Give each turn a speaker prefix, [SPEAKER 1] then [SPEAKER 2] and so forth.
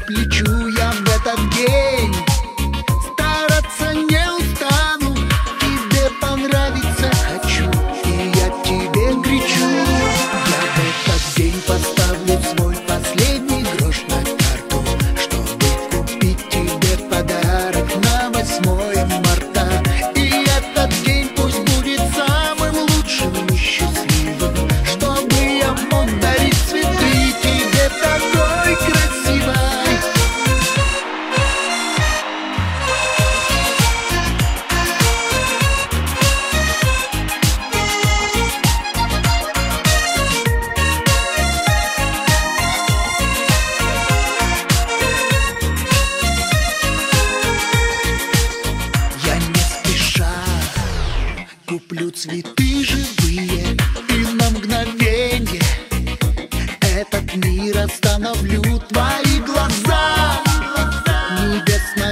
[SPEAKER 1] плечу я в этот день. Стараться не устану, тебе понравиться хочу, и я тебе кричу. Я в этот день поставлю свой последний грош на карту, чтобы купить тебе подарок на 8 марта. И этот день пусть будет самым лучшим и счастливым, чтобы я мог дарить цветы тебе такой красивой. Я не спеша куплю цветы живые, и на мгновенье этот мир остановлю. Твои глаза небесно